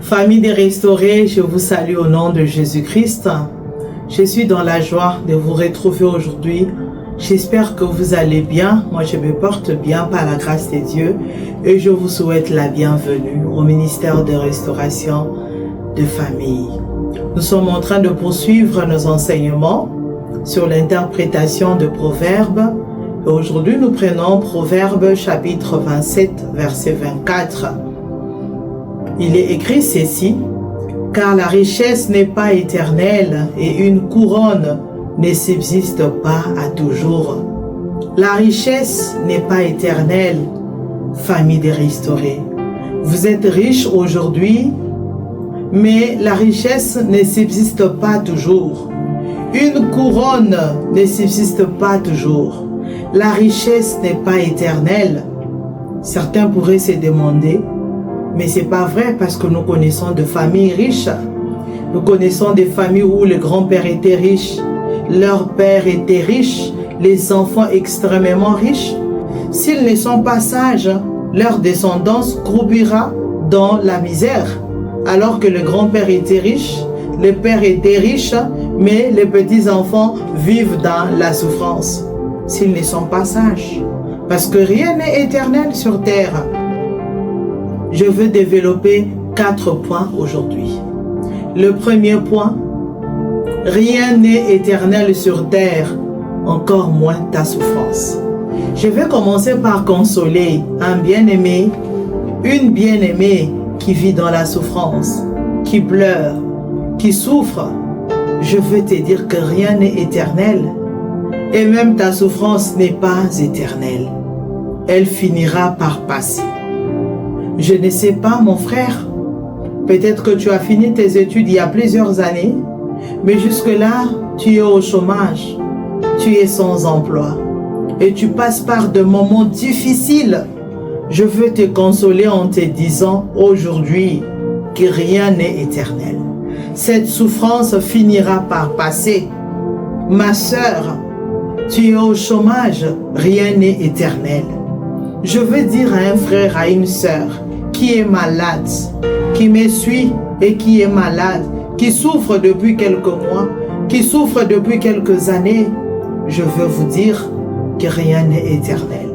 Famille des restaurés, je vous salue au nom de Jésus-Christ. Je suis dans la joie de vous retrouver aujourd'hui. J'espère que vous allez bien. Moi, je me porte bien par la grâce de Dieu et je vous souhaite la bienvenue au ministère de restauration de famille. Nous sommes en train de poursuivre nos enseignements sur l'interprétation de Proverbes. Et aujourd'hui, nous prenons Proverbes chapitre 27, verset 24. Il est écrit ceci: car la richesse n'est pas éternelle et une couronne ne subsiste pas à toujours. La richesse n'est pas éternelle, famille des restaurés. Vous êtes riche aujourd'hui, mais la richesse ne subsiste pas toujours. Une couronne ne subsiste pas toujours. La richesse n'est pas éternelle. Certains pourraient se demander, mais ce n'est pas vrai parce que nous connaissons de familles riches. Nous connaissons des familles où le grand-père était riche, leur père était riche, les enfants extrêmement riches. S'ils ne sont pas sages, leur descendance croupira dans la misère. Alors que le grand-père était riche, le père était riche, mais les petits-enfants vivent dans la souffrance. S'ils ne sont pas sages. Parce que rien n'est éternel sur terre. Je veux développer 4 points aujourd'hui. Le premier point, rien n'est éternel sur terre, encore moins ta souffrance. Je vais commencer par consoler un bien-aimé, une bien-aimée qui vit dans la souffrance, qui pleure, qui souffre. Je veux te dire que rien n'est éternel et même ta souffrance n'est pas éternelle. Elle finira par passer. Je ne sais pas, mon frère, peut-être que tu as fini tes études il y a plusieurs années, mais jusque-là, tu es au chômage, tu es sans emploi et tu passes par de moments difficiles. Je veux te consoler en te disant aujourd'hui que rien n'est éternel. Cette souffrance finira par passer. Ma sœur, tu es au chômage, rien n'est éternel. Je veux dire à un frère, à une sœur qui est malade, qui me suit et qui est malade, qui souffre depuis quelques mois, qui souffre depuis quelques années, je veux vous dire que rien n'est éternel.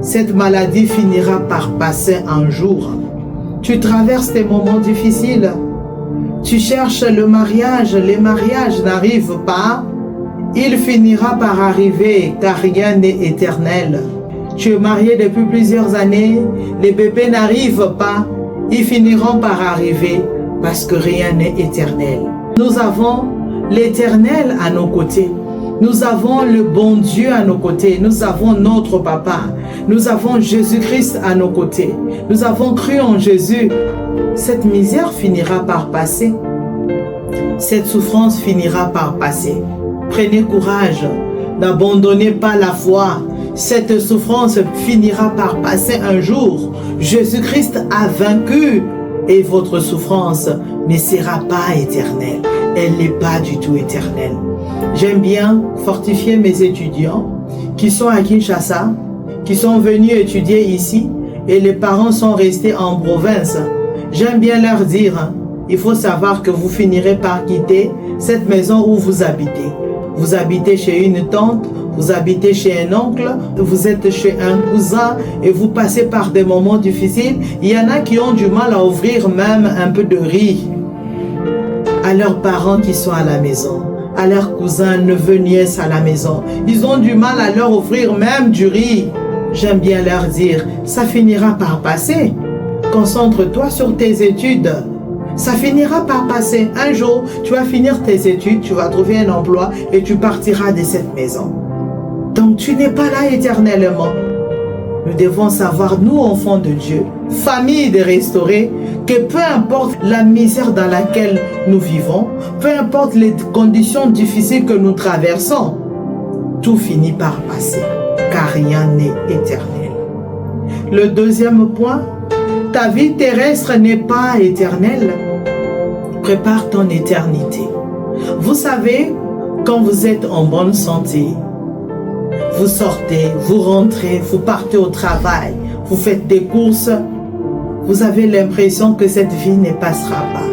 Cette maladie finira par passer un jour. Tu traverses des moments difficiles. Tu cherches le mariage, les mariages n'arrivent pas. Il finira par arriver car rien n'est éternel. Tu es marié depuis plusieurs années, les bébés n'arrivent pas. Ils finiront par arriver parce que rien n'est éternel. Nous avons l'éternel à nos côtés. Nous avons le bon Dieu à nos côtés. Nous avons notre papa. Nous avons Jésus-Christ à nos côtés. Nous avons cru en Jésus. Cette misère finira par passer. Cette souffrance finira par passer. Prenez courage. N'abandonnez pas la foi. Cette souffrance finira par passer un jour. Jésus-Christ a vaincu et votre souffrance ne sera pas éternelle. Elle n'est pas du tout éternelle. J'aime bien fortifier mes étudiants qui sont à Kinshasa, qui sont venus étudier ici et les parents sont restés en province. J'aime bien leur dire, il faut savoir que vous finirez par quitter cette maison où vous habitez. Vous habitez chez une tante, vous habitez chez un oncle, vous êtes chez un cousin et vous passez par des moments difficiles. Il y en a qui ont du mal à ouvrir même un peu de riz à leurs parents qui sont à la maison, à leurs cousins, neveux, nièces à la maison. Ils ont du mal à leur offrir même du riz. J'aime bien leur dire, ça finira par passer. Concentre-toi sur tes études. Ça finira par passer. Un jour, tu vas finir tes études, tu vas trouver un emploi et tu partiras de cette maison. Donc, tu n'es pas là éternellement. Nous devons savoir, nous, enfants de Dieu, famille de restaurés, que peu importe la misère dans laquelle nous vivons, peu importe les conditions difficiles que nous traversons, tout finit par passer, car rien n'est éternel. Le deuxième point, ta vie terrestre n'est pas éternelle. Prépare ton éternité. Vous savez, quand vous êtes en bonne santé, vous sortez, vous rentrez, vous partez au travail, vous faites des courses, vous avez l'impression que cette vie ne passera pas.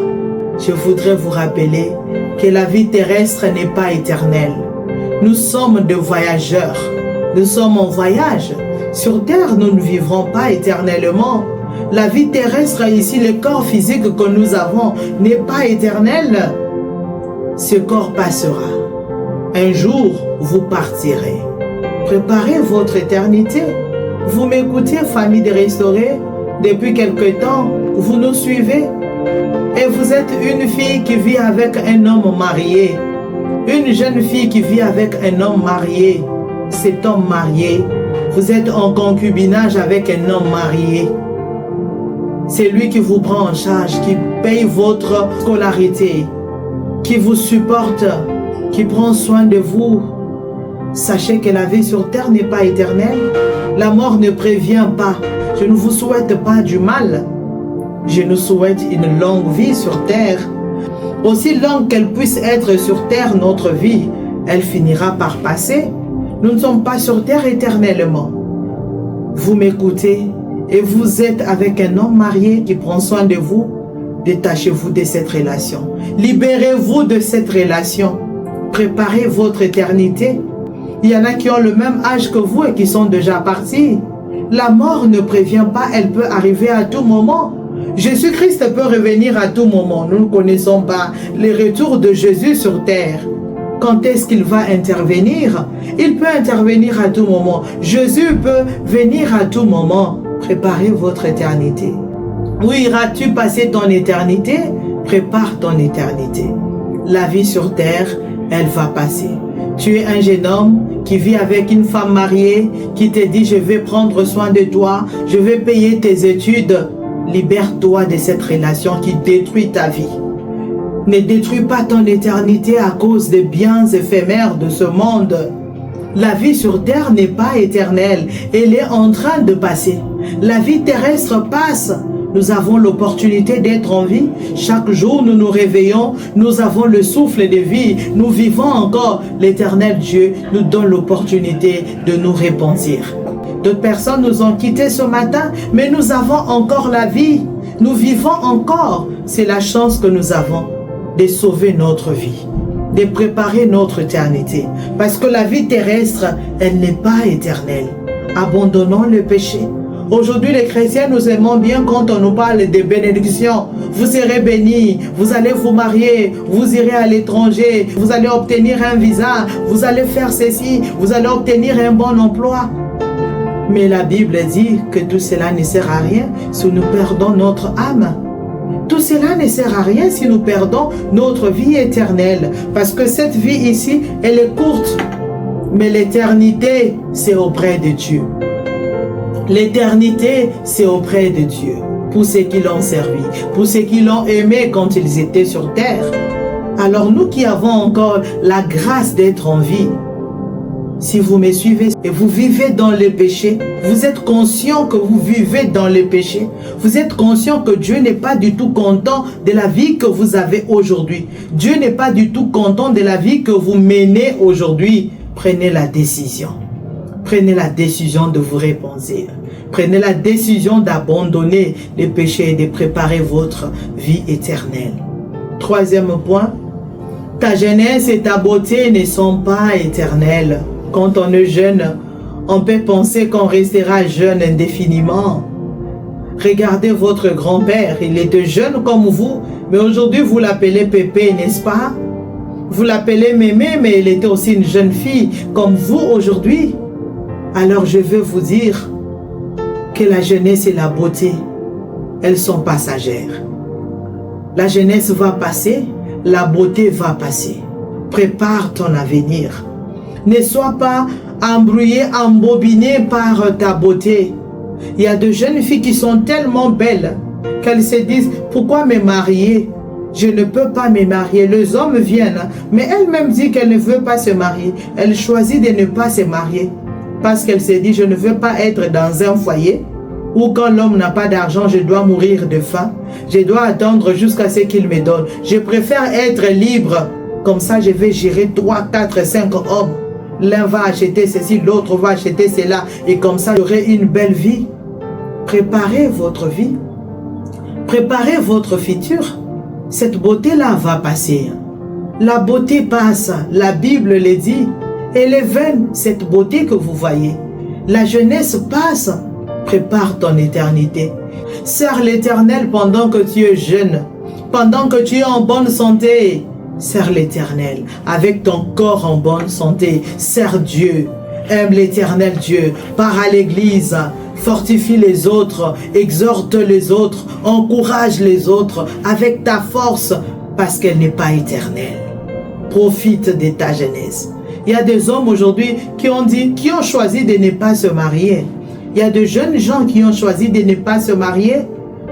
Je voudrais vous rappeler que la vie terrestre n'est pas éternelle. Nous sommes des voyageurs. Nous sommes en voyage. Sur terre, nous ne vivrons pas éternellement. La vie terrestre ici, le corps physique que nous avons, n'est pas éternel. Ce corps passera. Un jour, vous partirez. Préparez votre éternité. Vous m'écoutez, famille de restaurés, depuis quelque temps, vous nous suivez. Et vous êtes une fille qui vit avec un homme marié. Une jeune fille qui vit avec un homme marié. Cet homme marié, vous êtes en concubinage avec un homme marié. C'est lui qui vous prend en charge, qui paye votre scolarité, qui vous supporte, qui prend soin de vous. Sachez que la vie sur terre n'est pas éternelle. La mort ne prévient pas. Je ne vous souhaite pas du mal. Je nous souhaite une longue vie sur terre. Aussi longue qu'elle puisse être sur terre, notre vie, elle finira par passer. Nous ne sommes pas sur terre éternellement. Vous m'écoutez et vous êtes avec un homme marié qui prend soin de vous. Détachez-vous de cette relation. Libérez-vous de cette relation. Préparez votre éternité. Il y en a qui ont le même âge que vous et qui sont déjà partis. La mort ne prévient pas, elle peut arriver à tout moment. Jésus-Christ peut revenir à tout moment. Nous ne connaissons pas les retours de Jésus sur terre. Quand est-ce qu'il va intervenir? Il peut intervenir à tout moment. Jésus peut venir à tout moment. Préparez votre éternité. Où iras-tu passer ton éternité? Prépare ton éternité. La vie sur terre, elle va passer. Tu es un jeune homme qui vit avec une femme mariée qui te dit « Je vais prendre soin de toi, je vais payer tes études ». Libère-toi de cette relation qui détruit ta vie. Ne détruis pas ton éternité à cause des biens éphémères de ce monde. La vie sur terre n'est pas éternelle, elle est en train de passer. La vie terrestre passe. Nous avons l'opportunité d'être en vie. Chaque jour, nous nous réveillons. Nous avons le souffle de vie. Nous vivons encore. L'Éternel Dieu nous donne l'opportunité de nous repentir. D'autres personnes nous ont quittés ce matin, mais nous avons encore la vie. Nous vivons encore. C'est la chance que nous avons de sauver notre vie, de préparer notre éternité. Parce que la vie terrestre, elle n'est pas éternelle. Abandonnons le péché. Aujourd'hui, les chrétiens, nous aimons bien quand on nous parle de bénédictions. Vous serez bénis, vous allez vous marier, vous irez à l'étranger, vous allez obtenir un visa, vous allez faire ceci, vous allez obtenir un bon emploi. Mais la Bible dit que tout cela ne sert à rien si nous perdons notre âme. Tout cela ne sert à rien si nous perdons notre vie éternelle. Parce que cette vie ici, elle est courte. Mais l'éternité, c'est auprès de Dieu. L'éternité, c'est auprès de Dieu. Pour ceux qui l'ont servi, pour ceux qui l'ont aimé quand ils étaient sur terre. Alors nous qui avons encore la grâce d'être en vie, si vous me suivez et vous vivez dans le péché, vous êtes conscient que vous vivez dans le péché. Vous êtes conscient que Dieu n'est pas du tout content de la vie que vous avez aujourd'hui. Dieu n'est pas du tout content de la vie que vous menez aujourd'hui. Prenez la décision. Prenez la décision de vous repentir. Prenez la décision d'abandonner les péchés et de préparer votre vie éternelle. Troisième point, ta jeunesse et ta beauté ne sont pas éternelles. Quand on est jeune, on peut penser qu'on restera jeune indéfiniment. Regardez votre grand-père, il était jeune comme vous, mais aujourd'hui vous l'appelez Pépé, n'est-ce pas? Vous l'appelez Mémé, mais il était aussi une jeune fille comme vous aujourd'hui. Alors je veux vous dire que la jeunesse et la beauté, elles sont passagères. La jeunesse va passer, la beauté va passer. Prépare ton avenir. Ne sois pas embrouillé, embobiné par ta beauté. Il y a de jeunes filles qui sont tellement belles qu'elles se disent « Pourquoi me marier? Je ne peux pas me marier. » Les hommes viennent, mais elle-même dit qu'elle ne veut pas se marier. Elle choisit de ne pas se marier parce qu'elle se dit « Je ne veux pas être dans un foyer où quand l'homme n'a pas d'argent, je dois mourir de faim. Je dois attendre jusqu'à ce qu'il me donne. Je préfère être libre. Comme ça, je vais gérer 3, 4, 5 hommes. L'un va acheter ceci, l'autre va acheter cela. Et comme ça, j'aurai une belle vie. Préparez votre vie. Préparez votre futur. Cette beauté-là va passer. La beauté passe, la Bible le dit. Elle est vaine, cette beauté que vous voyez. La jeunesse passe. Prépare ton éternité. Sers l'Éternel pendant que tu es jeune. Pendant que tu es en bonne santé. Sers l'Éternel avec ton corps en bonne santé. Sers Dieu. Aime l'Éternel Dieu. Pars à l'église. Fortifie les autres. Exhorte les autres. Encourage les autres avec ta force parce qu'elle n'est pas éternelle. Profite de ta jeunesse. Il y a des hommes aujourd'hui qui ont choisi de ne pas se marier. Il y a de jeunes gens qui ont choisi de ne pas se marier.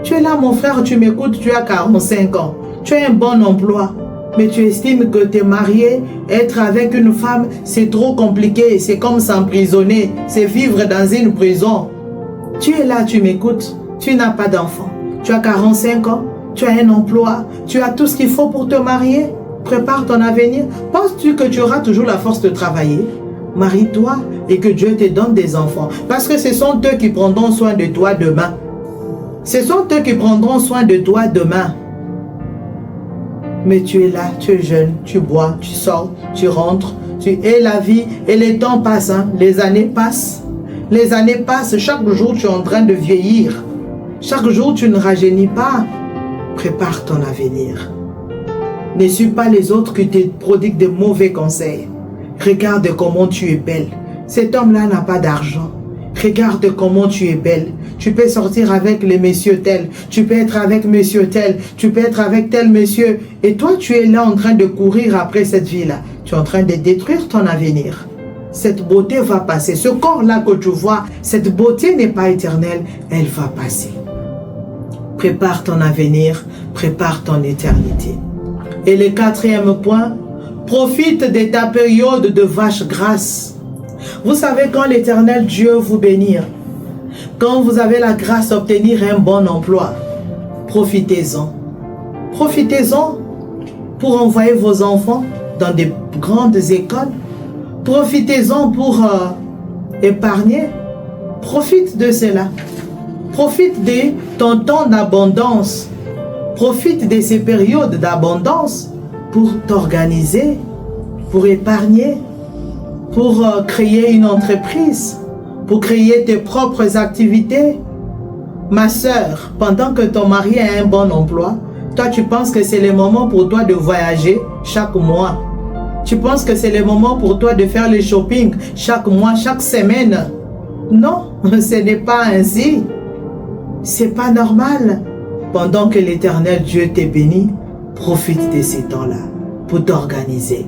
Tu es là, mon frère, tu m'écoutes, tu as 45 ans. Tu as un bon emploi. Mais tu estimes que te marier, être avec une femme, c'est trop compliqué. C'est comme s'emprisonner. C'est vivre dans une prison. Tu es là, tu m'écoutes. Tu n'as pas d'enfant. Tu as 45 ans. Tu as un emploi. Tu as tout ce qu'il faut pour te marier. Prépare ton avenir. Penses-tu que tu auras toujours la force de travailler? Marie-toi et que Dieu te donne des enfants. Parce que ce sont eux qui prendront soin de toi demain. Ce sont eux qui prendront soin de toi demain. Mais tu es là, tu es jeune, tu bois, tu sors, tu rentres. Et la vie, et les temps passent, hein. Les années passent. Les années passent. Chaque jour, tu es en train de vieillir. Chaque jour, tu ne rajeunis pas. Prépare ton avenir. Ne suis pas les autres qui te prodiguent de mauvais conseils. Regarde comment tu es belle. Cet homme-là n'a pas d'argent. Regarde comment tu es belle. Tu peux sortir avec les messieurs tels. Tu peux être avec monsieur tel. Tu peux être avec tel monsieur. Et toi, tu es là en train de courir après cette vie-là. Tu es en train de détruire ton avenir. Cette beauté va passer. Ce corps-là que tu vois, cette beauté n'est pas éternelle. Elle va passer. Prépare ton avenir. Prépare ton éternité. Et le quatrième point, profite de ta période de vache grasse. Vous savez, quand l'Éternel Dieu vous bénit, quand vous avez la grâce d'obtenir un bon emploi, profitez-en. Profitez-en pour envoyer vos enfants dans des grandes écoles. Profitez-en pour épargner. Profite de cela. Profite de ton temps d'abondance. Profite de ces périodes d'abondance pour t'organiser, pour épargner, pour créer une entreprise, pour créer tes propres activités. Ma sœur, pendant que ton mari a un bon emploi, toi tu penses que c'est le moment pour toi de voyager chaque mois. Tu penses que c'est le moment pour toi de faire le shopping chaque mois, chaque semaine. Non, ce n'est pas ainsi. C'est pas normal. Pendant que l'Éternel Dieu t'est béni, profite de ces temps-là pour t'organiser.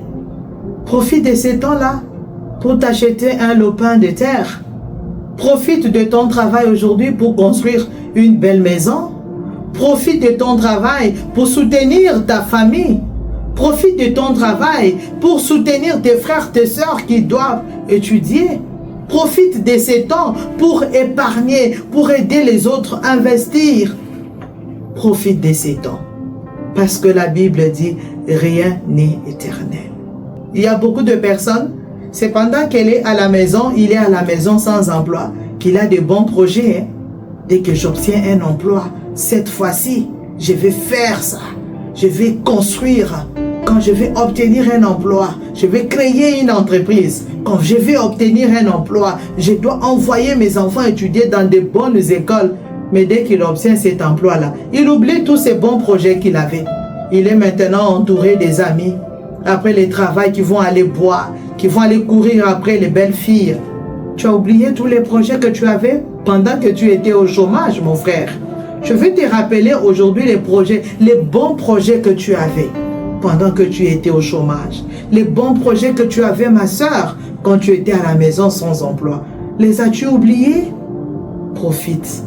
Profite de ces temps-là pour t'acheter un lopin de terre. Profite de ton travail aujourd'hui pour construire une belle maison. Profite de ton travail pour soutenir ta famille. Profite de ton travail pour soutenir tes frères, tes sœurs qui doivent étudier. Profite de ces temps pour épargner, pour aider les autres à investir. Profite de ces temps. Parce que la Bible dit, rien n'est éternel. Il y a beaucoup de personnes, c'est pendant qu'elle est à la maison, il est à la maison sans emploi, qu'il a de bons projets. Dès que j'obtiens un emploi, cette fois-ci, je vais faire ça. Je vais construire. Quand je vais obtenir un emploi, je vais créer une entreprise. Quand je vais obtenir un emploi, je dois envoyer mes enfants étudier dans de bonnes écoles. Mais dès qu'il obtient cet emploi-là, il oublie tous ces bons projets qu'il avait. Il est maintenant entouré des amis, après le travail, qui vont aller boire, qui vont aller courir après les belles filles. Tu as oublié tous les projets que tu avais pendant que tu étais au chômage, mon frère. Je veux te rappeler aujourd'hui les projets, les bons projets que tu avais pendant que tu étais au chômage. Les bons projets que tu avais, ma soeur, quand tu étais à la maison sans emploi. Les as-tu oubliés? Profite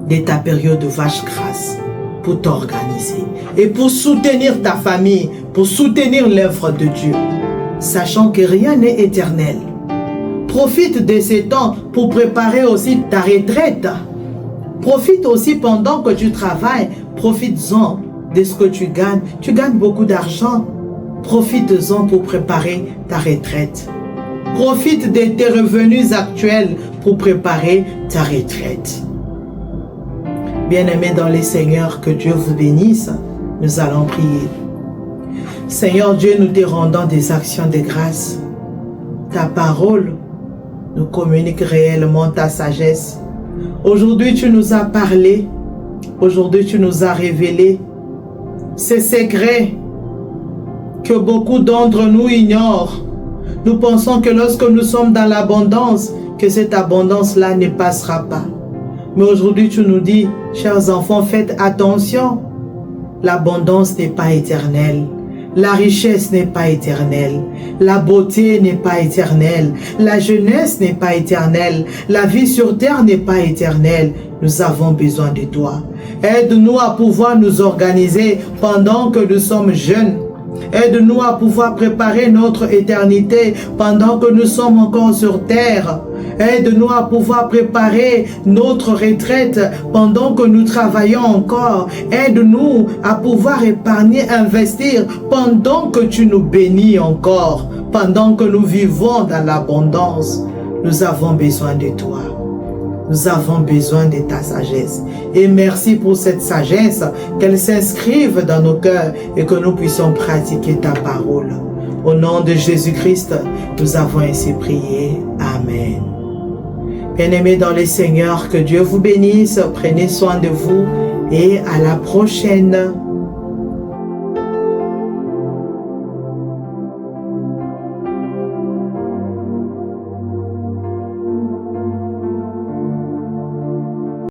de ta période de vache grasse pour t'organiser et pour soutenir ta famille, pour soutenir l'œuvre de Dieu, sachant que rien n'est éternel. Profite de ces temps pour préparer aussi ta retraite. Profite aussi pendant que tu travailles, profites-en de ce que tu gagnes. Tu gagnes beaucoup d'argent. Profites-en pour préparer ta retraite. Profite de tes revenus actuels pour préparer ta retraite. Bien-aimés dans les Seigneurs, que Dieu vous bénisse. Nous allons prier. Seigneur Dieu, nous te rendons des actions de grâce. Ta parole nous communique réellement ta sagesse. Aujourd'hui, tu nous as parlé. Aujourd'hui, tu nous as révélé ces secrets que beaucoup d'entre nous ignorent. Nous pensons que lorsque nous sommes dans l'abondance, que cette abondance-là ne passera pas. Mais aujourd'hui, tu nous dis, chers enfants, faites attention. L'abondance n'est pas éternelle. La richesse n'est pas éternelle. La beauté n'est pas éternelle. La jeunesse n'est pas éternelle. La vie sur terre n'est pas éternelle. Nous avons besoin de toi. Aide-nous à pouvoir nous organiser pendant que nous sommes jeunes. Aide-nous à pouvoir préparer notre éternité pendant que nous sommes encore sur terre. Aide-nous à pouvoir préparer notre retraite pendant que nous travaillons encore. Aide-nous à pouvoir épargner, investir pendant que tu nous bénis encore. Pendant que nous vivons dans l'abondance, nous avons besoin de toi. Nous avons besoin de ta sagesse. Et merci pour cette sagesse, qu'elle s'inscrive dans nos cœurs et que nous puissions pratiquer ta parole. Au nom de Jésus-Christ, nous avons ainsi prié. Amen. Bien-aimés dans les Seigneurs, que Dieu vous bénisse, prenez soin de vous et à la prochaine.